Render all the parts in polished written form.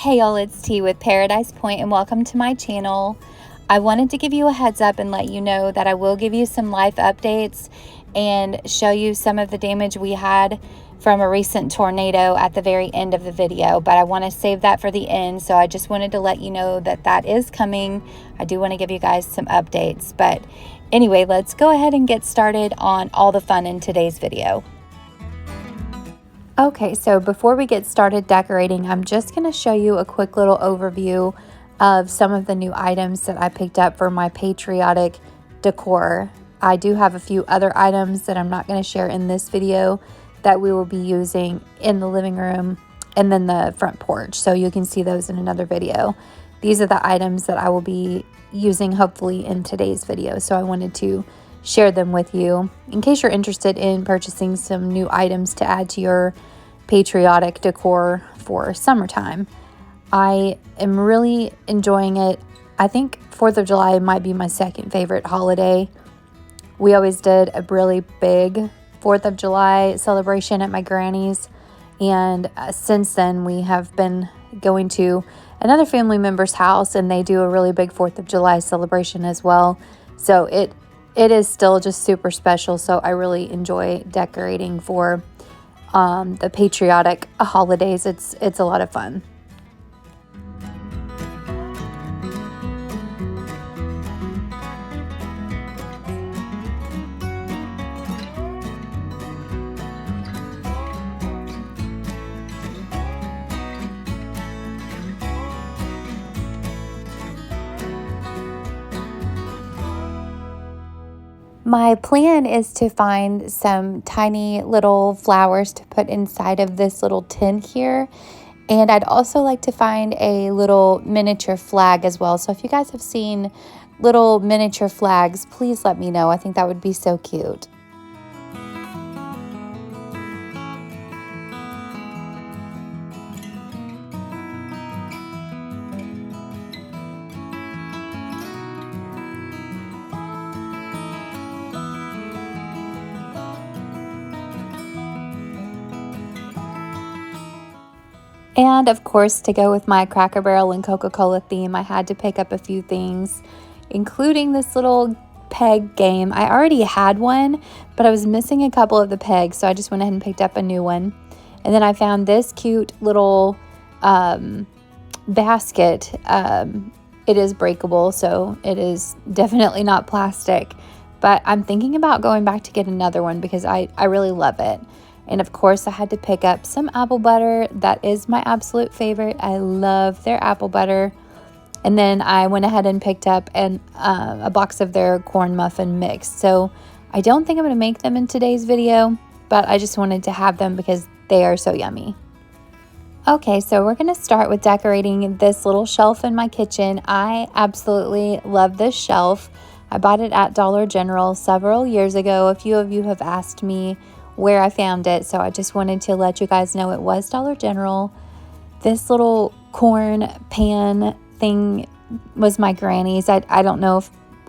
Hey y'all, it's T with Paradise Point and welcome to my channel. I wanted to give you a heads up and let you know that I will give you some life updates and show you some of the damage we had from a recent tornado at the very end of the video, but I want to save that for the end, so I just wanted to let you know that that is coming. I do want to give you guys some updates, but anyway, let's go ahead and get started on all the fun in today's video. Okay, so before we get started decorating, I'm just going to show you a quick little overview of some of the new items that I picked up for my Patriotic decor. I do have a few other items that I'm not going to share in this video that we will be using in the living room and then the front porch, so you can see those in another video. These are the items that I will be using hopefully in today's video, so I wanted to share them with you in case you're interested in purchasing some new items to add to your Patriotic decor for summertime. I am really enjoying it. I think 4th of July might be my second favorite holiday. We always did a really big 4th of July celebration at my granny's, and since then we have been going to another family member's house and they do a really big 4th of July celebration as well. So it is still just super special, so I really enjoy decorating for the patriotic holidays. It's a lot of fun. My plan is to find some tiny little flowers to put inside of this little tin here. And I'd also like to find a little miniature flag as well. So if you guys have seen little miniature flags, please let me know. I think that would be so cute. And of course, to go with my Cracker Barrel and Coca-Cola theme, I had to pick up a few things, including this little peg game. I already had one, but I was missing a couple of the pegs, so I just went ahead and picked up a new one. And then I found this cute little basket. It is breakable, so it is definitely not plastic. But I'm thinking about going back to get another one because I really love it. And of course, I had to pick up some apple butter. That is my absolute favorite. I love their apple butter. And then I went ahead and picked up a box of their corn muffin mix. So I don't think I'm going to make them in today's video, but I just wanted to have them because they are so yummy. Okay, so we're going to start with decorating this little shelf in my kitchen. I absolutely love this shelf. I bought it at Dollar General several years ago. A few of you have asked me where I found it, so I just wanted to let you guys know it was Dollar General. This little corn pan thing was my granny's. I don't know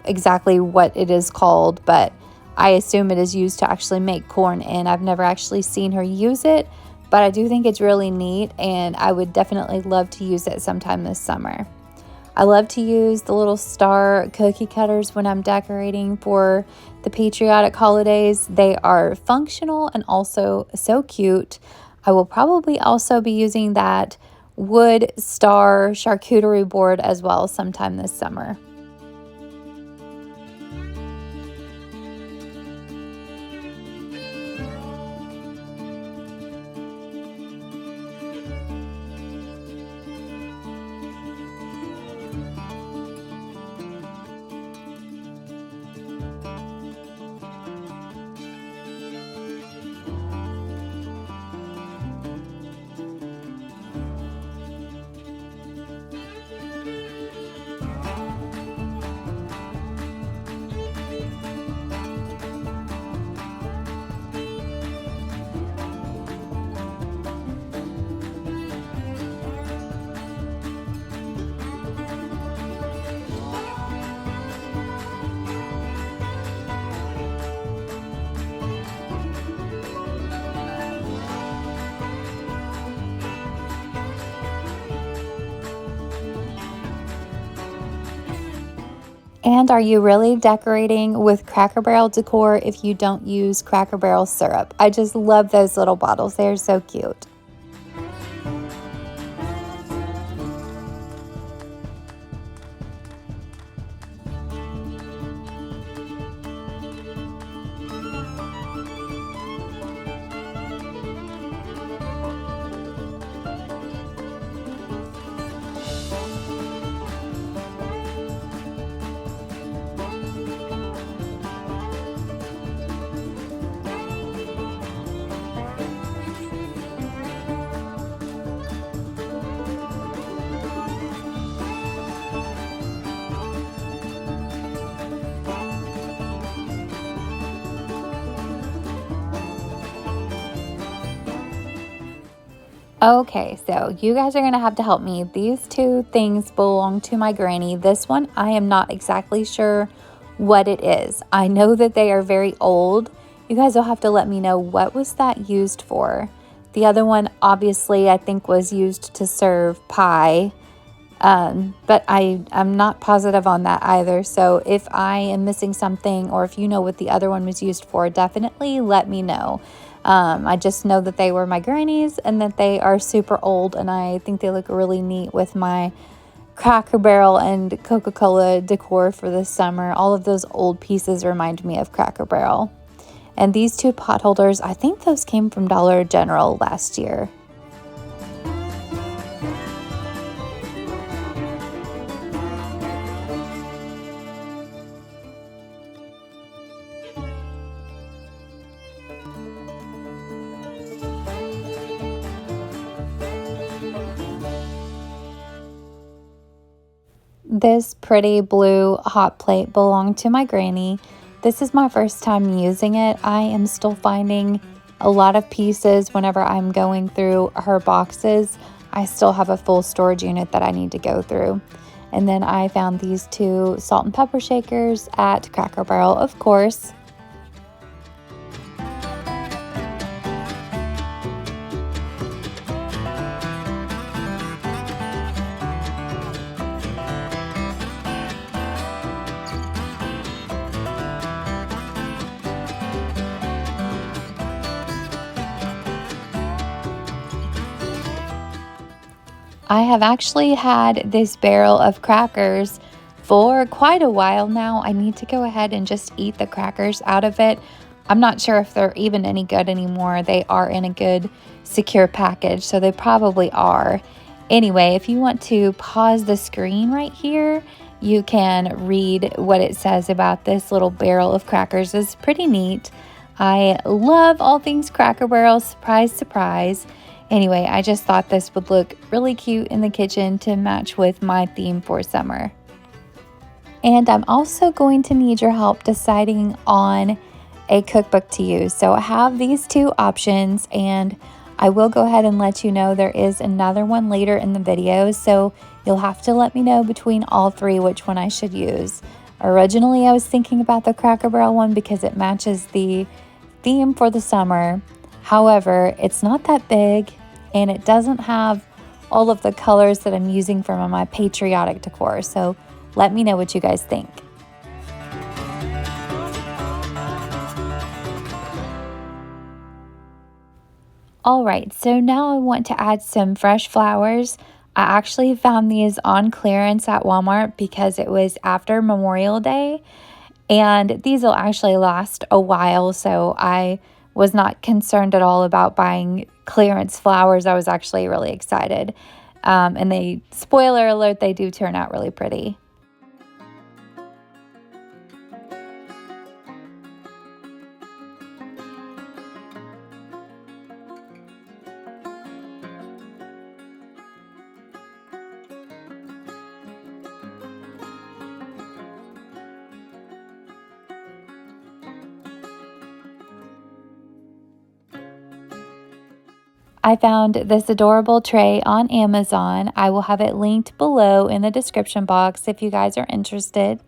exactly what it is called, but I assume it is used to actually make corn in. I've never actually seen her use it, but I do think it's really neat, and I would definitely love to use it sometime this summer. I love to use the little star cookie cutters when I'm decorating for the patriotic holidays. They are functional and also so cute. I will probably also be using that wood star charcuterie board as well sometime this summer. And are you really decorating with Cracker Barrel decor if you don't use Cracker Barrel syrup? I just love those little bottles. They're so cute. Okay, so you guys are going to have to help me. These two things belong to my granny. This one, I am not exactly sure what it is. I know that they are very old. You guys will have to let me know, what was that used for? The other one, obviously, I think was used to serve pie. But I'm not positive on that either. So if I am missing something, or if you know what the other one was used for, definitely let me know. I just know that they were my granny's and that they are super old, and I think they look really neat with my Cracker Barrel and Coca-Cola decor for this summer. All of those old pieces remind me of Cracker Barrel. And these two pot holders, I think those came from Dollar General last year. This pretty blue hot plate belonged to my granny. This is my first time using it. I am still finding a lot of pieces whenever I'm going through her boxes. I still have a full storage unit that I need to go through. And then I found these two salt and pepper shakers at Cracker Barrel, of course. I have actually had this barrel of crackers for quite a while now. I need to go ahead and just eat the crackers out of it. I'm not sure if they're even any good anymore. They are in a good, secure package, so they probably are. Anyway, if you want to pause the screen right here, you can read what it says about this little barrel of crackers. It's pretty neat. I love all things Cracker Barrel. Surprise, surprise. Anyway, I just thought this would look really cute in the kitchen to match with my theme for summer. And I'm also going to need your help deciding on a cookbook to use. So I have these two options, and I will go ahead and let you know there is another one later in the video. So you'll have to let me know between all three which one I should use. Originally, I was thinking about the Cracker Barrel one because it matches the theme for the summer. However, it's not that big, and it doesn't have all of the colors that I'm using from my Patriotic decor. So let me know what you guys think. All right, so now I want to add some fresh flowers. I actually found these on clearance at Walmart because it was after Memorial Day, and these will actually last a while, so I was not concerned at all about buying clearance flowers. I was actually really excited. And spoiler alert, they do turn out really pretty. I found this adorable tray on Amazon. I will have it linked below in the description box if you guys are interested.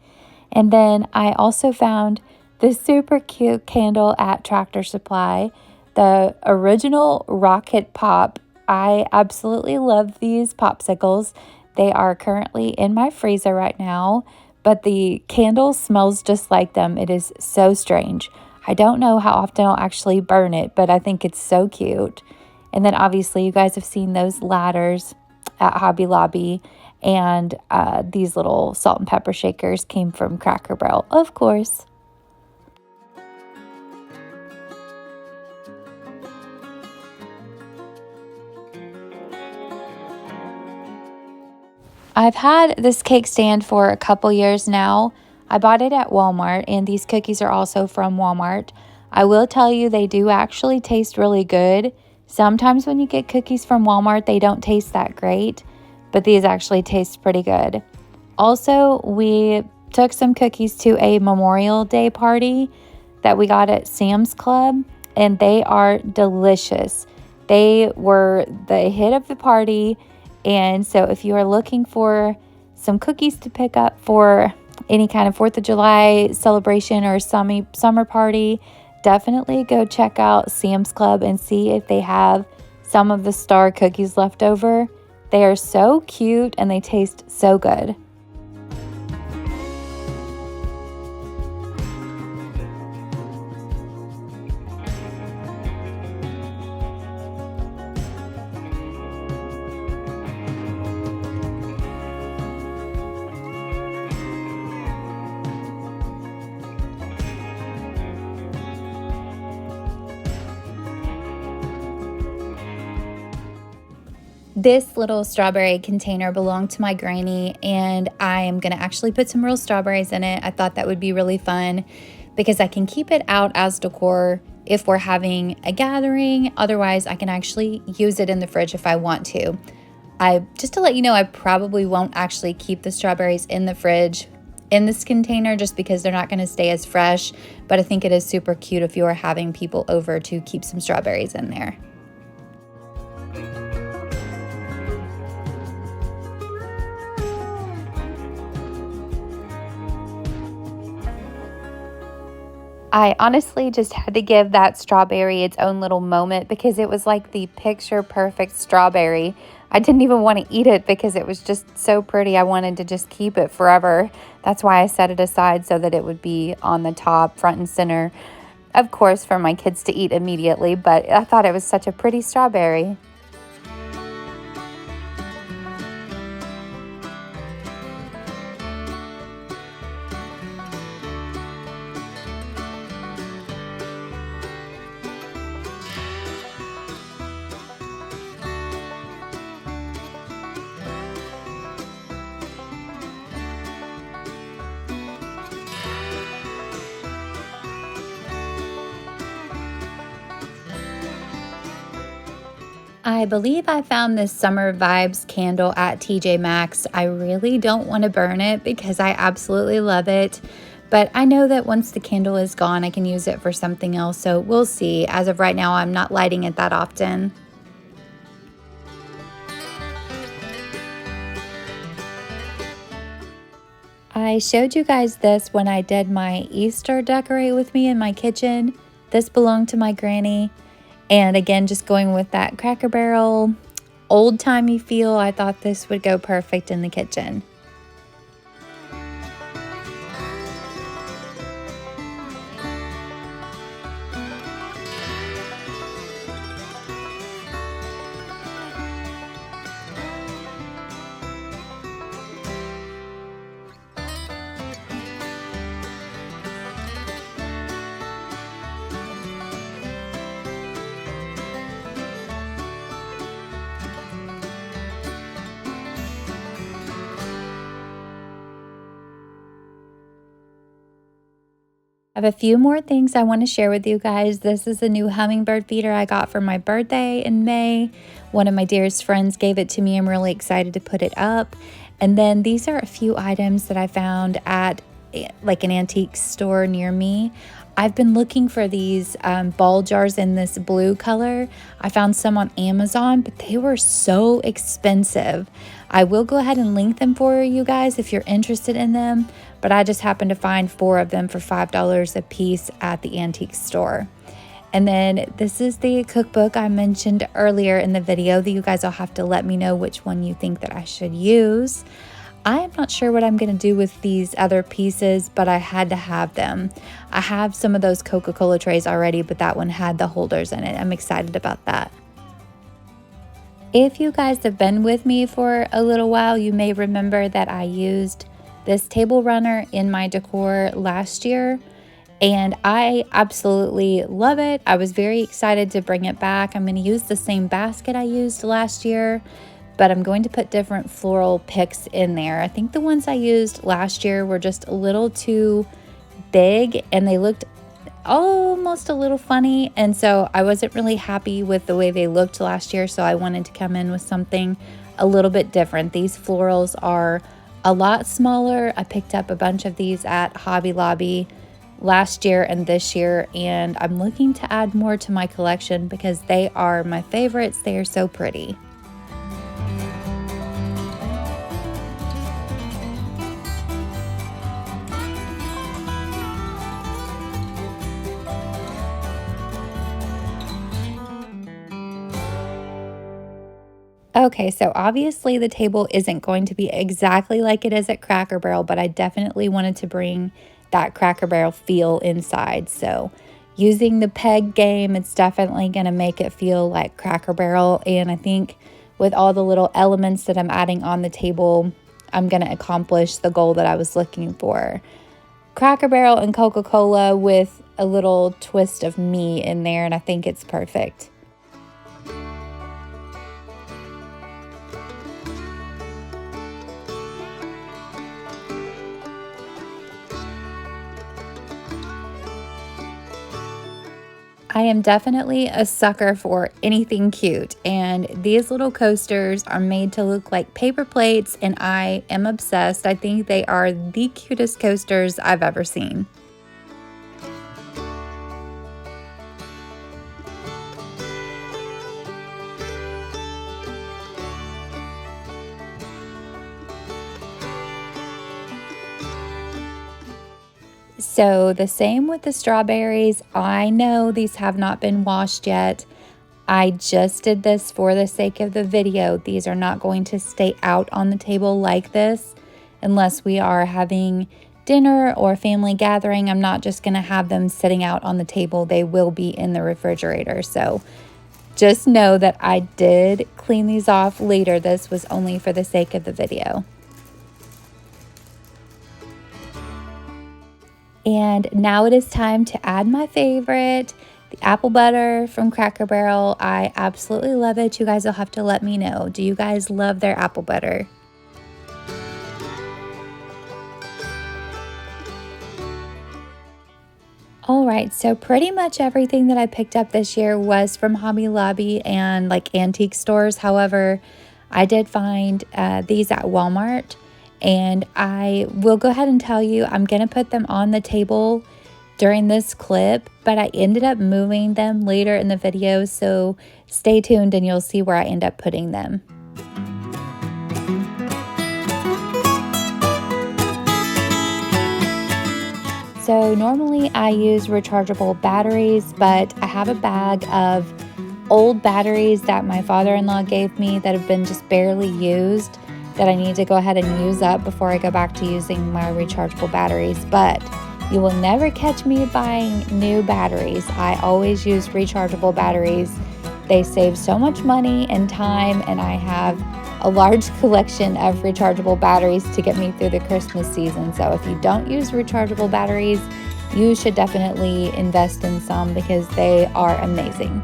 And then I also found this super cute candle at Tractor Supply, the original Rocket Pop. I absolutely love these popsicles. They are currently in my freezer right now, but the candle smells just like them. It is so strange. I don't know how often I'll actually burn it, but I think it's so cute. And then obviously you guys have seen those ladders at Hobby Lobby, and these little salt and pepper shakers came from Cracker Barrel, of course. I've had this cake stand for a couple years now. I bought it at Walmart, and these cookies are also from Walmart. I will tell you, they do actually taste really good. Sometimes when you get cookies from Walmart, they don't taste that great, but these actually taste pretty good. Also, we took some cookies to a Memorial Day party that we got at Sam's Club, and they are delicious. They were the hit of the party. And so if you are looking for some cookies to pick up for any kind of 4th of July celebration or summer party, definitely go check out Sam's Club and see if they have some of the star cookies left over. They are so cute and they taste so good. This little strawberry container belonged to my granny, and I am going to actually put some real strawberries in it. I thought that would be really fun because I can keep it out as decor if we're having a gathering. Otherwise, I can actually use it in the fridge if I want to. Just to let you know, I probably won't actually keep the strawberries in the fridge in this container just because they're not going to stay as fresh, but I think it is super cute if you are having people over to keep some strawberries in there. I honestly just had to give that strawberry its own little moment because it was like the picture perfect strawberry. I didn't even want to eat it because it was just so pretty. I wanted to just keep it forever. That's why I set it aside so that it would be on the top, front and center. Of course, for my kids to eat immediately, but I thought it was such a pretty strawberry. I believe I found this Summer Vibes candle at TJ Maxx. I really don't want to burn it because I absolutely love it. But I know that once the candle is gone, I can use it for something else. So we'll see. As of right now, I'm not lighting it that often. I showed you guys this when I did my Easter decorate with me in my kitchen. This belonged to my granny. And again, just going with that Cracker Barrel old-timey feel, I thought this would go perfect in the kitchen. I have a few more things I want to share with you guys. This is a new hummingbird feeder I got for my birthday in May. One of my dearest friends gave it to me. I'm really excited to put it up. And then these are a few items that I found at like an antique store near me. I've been looking for these ball jars in this blue color. I found some on Amazon, but they were so expensive. I will go ahead and link them for you guys if you're interested in them, but I just happened to find 4 of them for $5 a piece at the antique store. And then this is the cookbook I mentioned earlier in the video that you guys will have to let me know which one you think that I should use. I am not sure what I'm going to do with these other pieces, but I had to have them. I have some of those Coca-Cola trays already, but that one had the holders in it. I'm excited about that. If you guys have been with me for a little while, you may remember that I used this table runner in my decor last year, and I absolutely love it. I was very excited to bring it back. I'm going to use the same basket I used last year, but I'm going to put different floral picks in there. I think the ones I used last year were just a little too big and they looked almost a little funny, and so I wasn't really happy with the way they looked last year, so I wanted to come in with something a little bit different. These florals are a lot smaller. I picked up a bunch of these at Hobby Lobby last year and this year, and I'm looking to add more to my collection because they are my favorites. They are so pretty. Okay, so obviously the table isn't going to be exactly like it is at Cracker Barrel, but I definitely wanted to bring that Cracker Barrel feel inside. So using the peg game, it's definitely going to make it feel like Cracker Barrel. And I think with all the little elements that I'm adding on the table, I'm going to accomplish the goal that I was looking for. Cracker Barrel and Coca-Cola with a little twist of me in there, and I think it's perfect. I am definitely a sucker for anything cute, and these little coasters are made to look like paper plates, and I am obsessed. I think they are the cutest coasters I've ever seen. So the same with the strawberries. I know these have not been washed yet. I just did this for the sake of the video. These are not going to stay out on the table like this unless we are having dinner or family gathering. I'm not just going to have them sitting out on the table. They will be in the refrigerator. So just know that I did clean these off later. This was only for the sake of the video. And now it is time to add my favorite, the apple butter from Cracker Barrel. I absolutely love it. You guys will have to let me know. Do you guys love their apple butter? All right, so pretty much everything that I picked up this year was from Hobby Lobby and like antique stores. However, I did find these at Walmart. And I will go ahead and tell you, I'm going to put them on the table during this clip, but I ended up moving them later in the video, so stay tuned and you'll see where I end up putting them. So normally I use rechargeable batteries, but I have a bag of old batteries that my father-in-law gave me that have been just barely used, that I need to go ahead and use up before I go back to using my rechargeable batteries. But you will never catch me buying new batteries. I always use rechargeable batteries. They save so much money and time, and I have a large collection of rechargeable batteries to get me through the Christmas season. So if you don't use rechargeable batteries, you should definitely invest in some because they are amazing.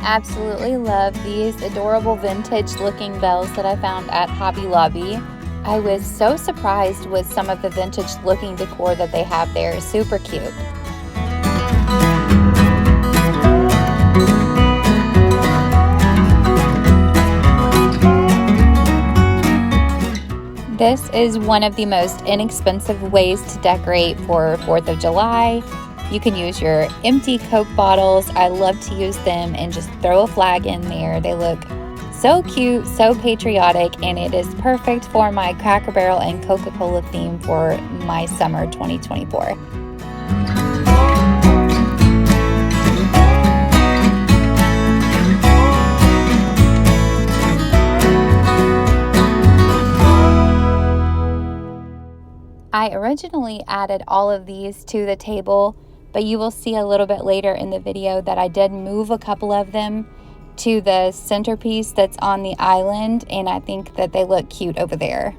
Absolutely love these adorable vintage looking bells that I found at Hobby Lobby. I was so surprised with some of the vintage looking decor that they have there. Super cute. This is one of the most inexpensive ways to decorate for 4th of July. You can use your empty Coke bottles. I love to use them and just throw a flag in there. They look so cute, so patriotic, and it is perfect for my Cracker Barrel and Coca-Cola theme for my summer 2024. I originally added all of these to the table, but you will see a little bit later in the video that I did move a couple of them to the centerpiece that's on the island, and I think that they look cute over there.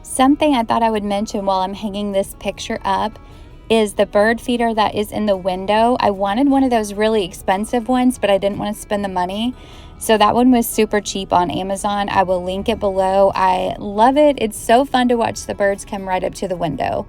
Something I thought I would mention while I'm hanging this picture up is the bird feeder that is in the window. I wanted one of those really expensive ones, but I didn't want to spend the money. So that one was super cheap on Amazon. I will link it below. I love it. It's so fun to watch the birds come right up to the window.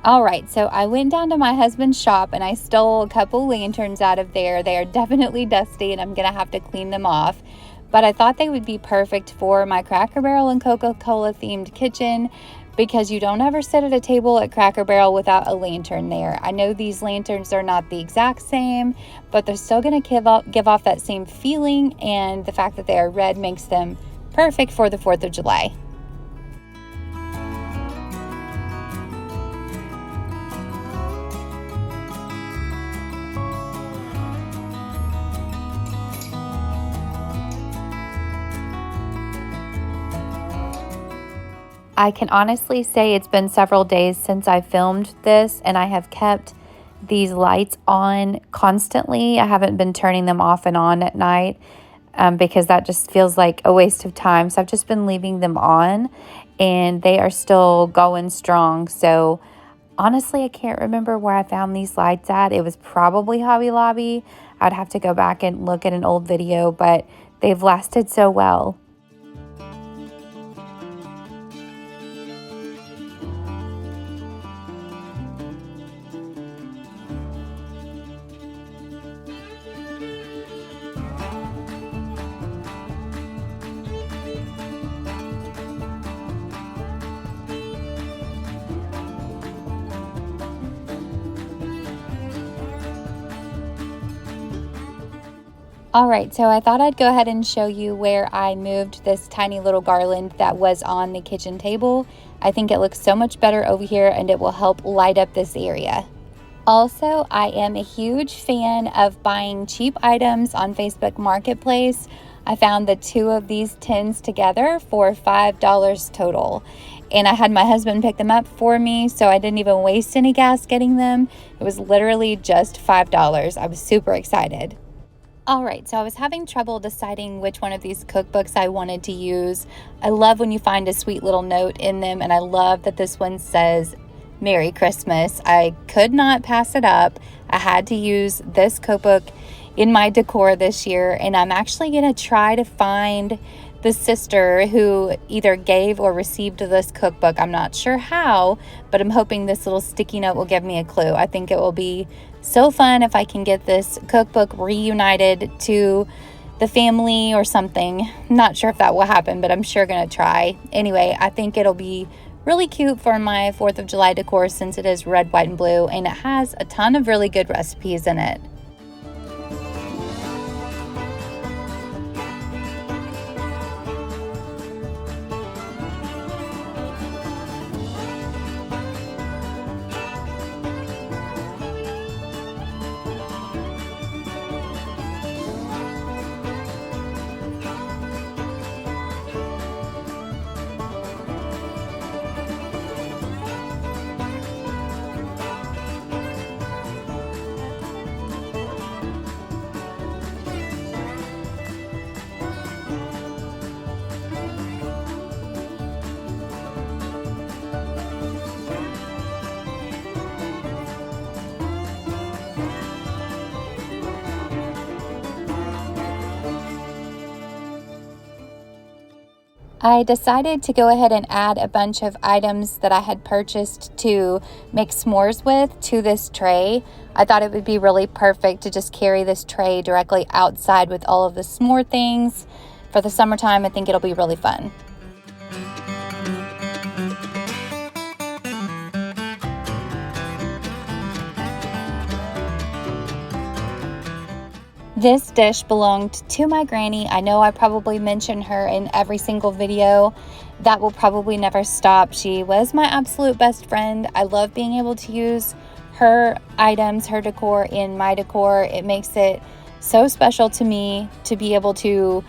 All right, so I went down to my husband's shop and I stole a couple lanterns out of there. They are definitely dusty and I'm gonna have to clean them off. But I thought they would be perfect for my Cracker Barrel and Coca-Cola themed kitchen because you don't ever sit at a table at Cracker Barrel without a lantern there. I know these lanterns are not the exact same, but they're still gonna give off that same feeling, and the fact that they are red makes them perfect for the 4th of July. I can honestly say it's been several days since I filmed this, and I have kept these lights on constantly. I haven't been turning them off and on at night because that just feels like a waste of time. So I've just been leaving them on, and they are still going strong. So honestly, I can't remember where I found these lights at. It was probably Hobby Lobby. I'd have to go back and look at an old video, but they've lasted so well. All right, so I thought I'd go ahead and show you where I moved this tiny little garland that was on the kitchen table. I think it looks so much better over here and it will help light up this area. Also, I am a huge fan of buying cheap items on Facebook Marketplace. I found the 2 of these tins together for $5 total. And I had my husband pick them up for me, so I didn't even waste any gas getting them. It was literally just $5. I was super excited. All right, so I was having trouble deciding which one of these cookbooks I wanted to use. I love when you find a sweet little note in them, and I love that this one says Merry Christmas. I could not pass it up. I had to use this cookbook in my decor this year, and I'm actually going to try to find the sister who either gave or received this cookbook. I'm not sure how, but I'm hoping this little sticky note will give me a clue. I think it will be so fun if I can get this cookbook reunited to the family or something. Not sure if that will happen, but I'm sure going to try. Anyway, I think it'll be really cute for my 4th of July decor since it is red, white, and blue, and it has a ton of really good recipes in it. I decided to go ahead and add a bunch of items that I had purchased to make s'mores with to this tray. I thought it would be really perfect to just carry this tray directly outside with all of the s'more things. For the summertime, I think it'll be really fun. This dish belonged to my granny. I know I probably mention her in every single video. That will probably never stop. She was my absolute best friend. I love being able to use her items, her decor in my decor. It makes it so special to me to be able to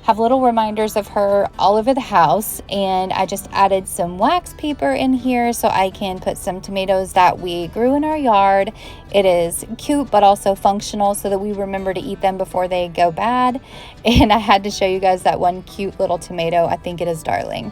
have little reminders of her all over the house. And I just added some wax paper in here so I can put some tomatoes that we grew in our yard. It is cute but also functional so that we remember to eat them before they go bad. And I had to show you guys that one cute little tomato. I think it is darling.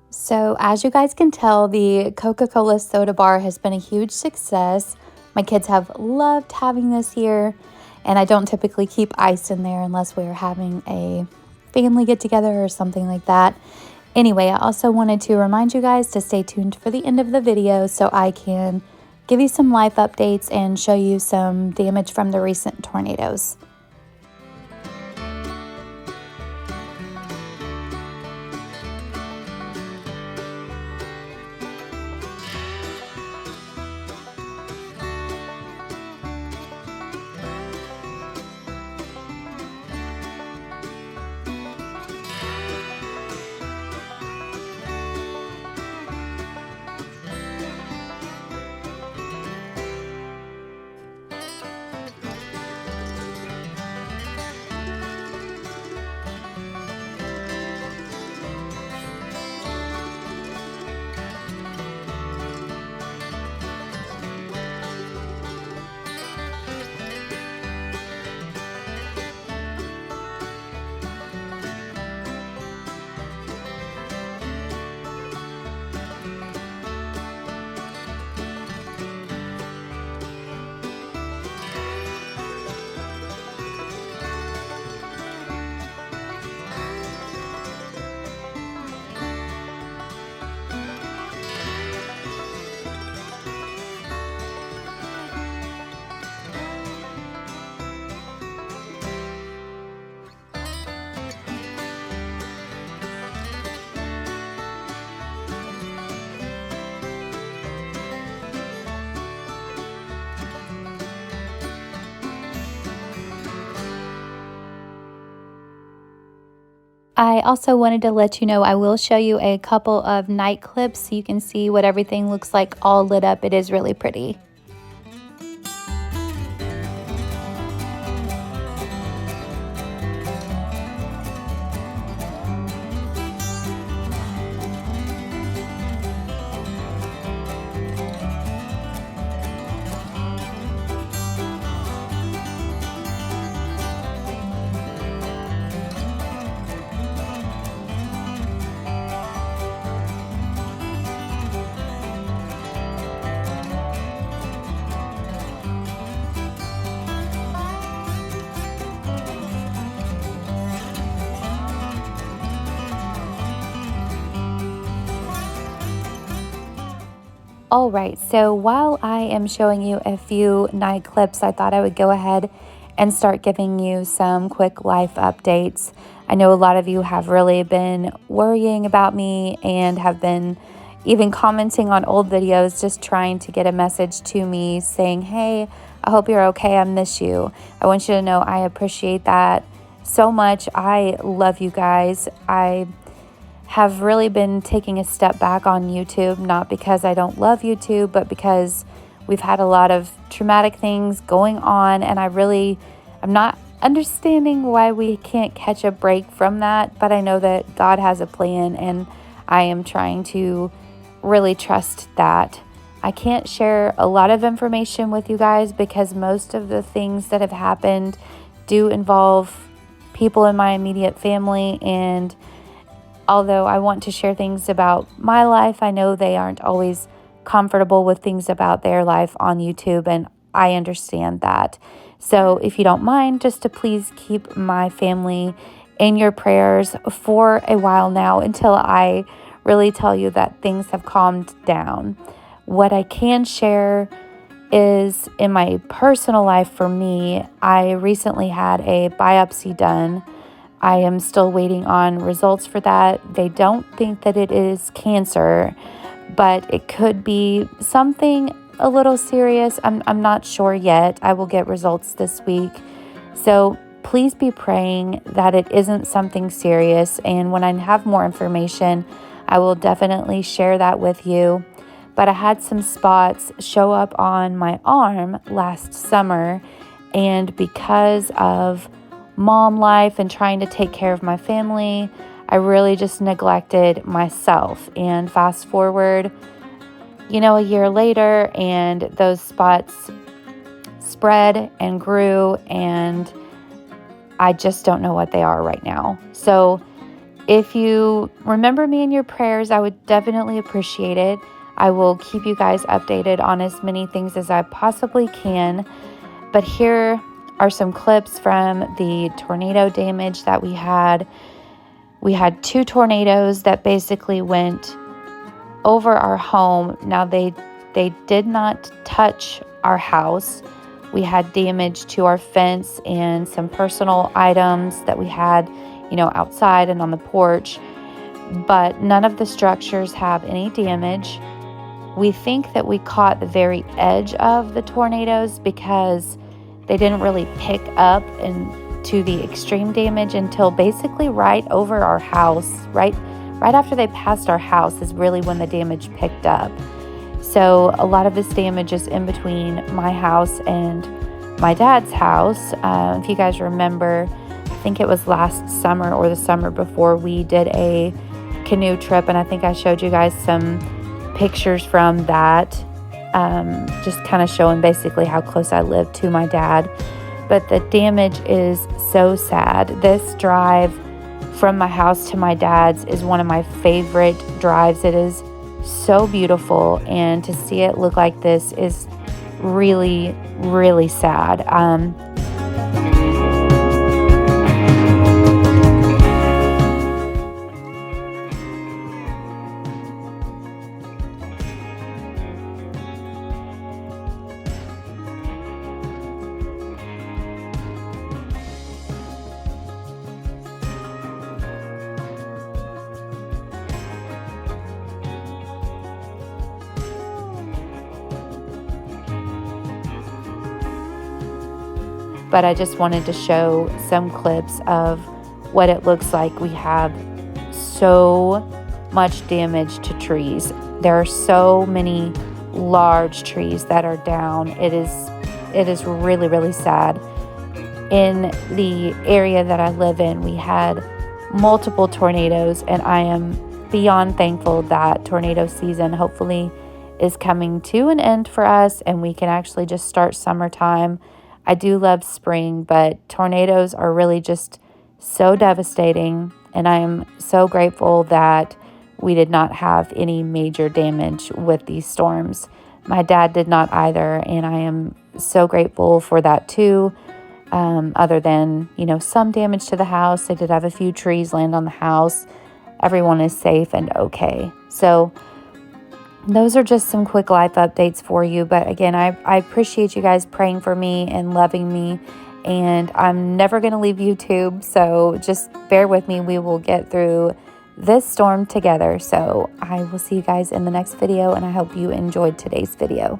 So as you guys can tell, the Coca-Cola soda bar has been a huge success. My kids have loved having this here, and I don't typically keep ice in there unless we're having a family get together or something like that. Anyway, I also wanted to remind you guys to stay tuned for the end of the video so I can give you some life updates and show you some damage from the recent tornadoes. I also wanted to let you know I will show you a couple of night clips so you can see what everything looks like all lit up. It is really pretty. All right, so while I am showing you a few night clips, I thought I would go ahead and start giving you some quick life updates. I know a lot of you have really been worrying about me and have been even commenting on old videos, just trying to get a message to me saying, hey, I hope you're okay. I miss you. I want you to know I appreciate that so much. I love you guys. I have really been taking a step back on YouTube, not because I don't love YouTube, but because we've had a lot of traumatic things going on, and I'm not understanding why we can't catch a break from that, but I know that God has a plan, and I am trying to really trust that. I can't share a lot of information with you guys because most of the things that have happened do involve people in my immediate family, and although I want to share things about my life, I know they aren't always comfortable with things about their life on YouTube, and I understand that. So if you don't mind, just to please keep my family in your prayers for a while now until I really tell you that things have calmed down. What I can share is in my personal life for me, I recently had a biopsy done. I am still waiting on results for that. They don't think that it is cancer, but it could be something a little serious. I'm not sure yet. I will get results this week. So please be praying that it isn't something serious. And when I have more information, I will definitely share that with you. But I had some spots show up on my arm last summer, and because of mom life and trying to take care of my family, I really just neglected myself. And fast forward, a year later, and those spots spread and grew, and I just don't know what they are right now. So if you remember me in your prayers, I would definitely appreciate it. I will keep you guys updated on as many things as I possibly can. But here are some clips from the tornado damage that we had. We had 2 tornadoes that basically went over our home. Now they did not touch our house. We had damage to our fence and some personal items that we had, outside and on the porch. But none of the structures have any damage. We think that we caught the very edge of the tornadoes because they didn't really pick up into the extreme damage until basically right over our house. Right after they passed our house is really when the damage picked up. So a lot of this damage is in between my house and my dad's house. If you guys remember, I think it was last summer or the summer before, we did a canoe trip, and I think I showed you guys some pictures from that, just kind of showing basically how close I live to my dad. But the damage is so sad. This drive from my house to my dad's is one of my favorite drives. It is so beautiful, and to see it look like this is really, really sad. But I just wanted to show some clips of what it looks like. We have so much damage to trees. There are so many large trees that are down. It is really, really sad. In the area that I live in, we had multiple tornadoes, and I am beyond thankful that tornado season hopefully is coming to an end for us, and we can actually just start summertime. I do love spring, but tornadoes are really just so devastating, and I am so grateful that we did not have any major damage with these storms. My dad did not either, and I am so grateful for that too. Other than, some damage to the house, they did have a few trees land on the house. Everyone is safe and okay. So those are just some quick life updates for you. But again, I appreciate you guys praying for me and loving me and I'm never going to leave YouTube, so just bear with me. We will get through this storm together. So I will see you guys in the next video, and I hope you enjoyed today's video.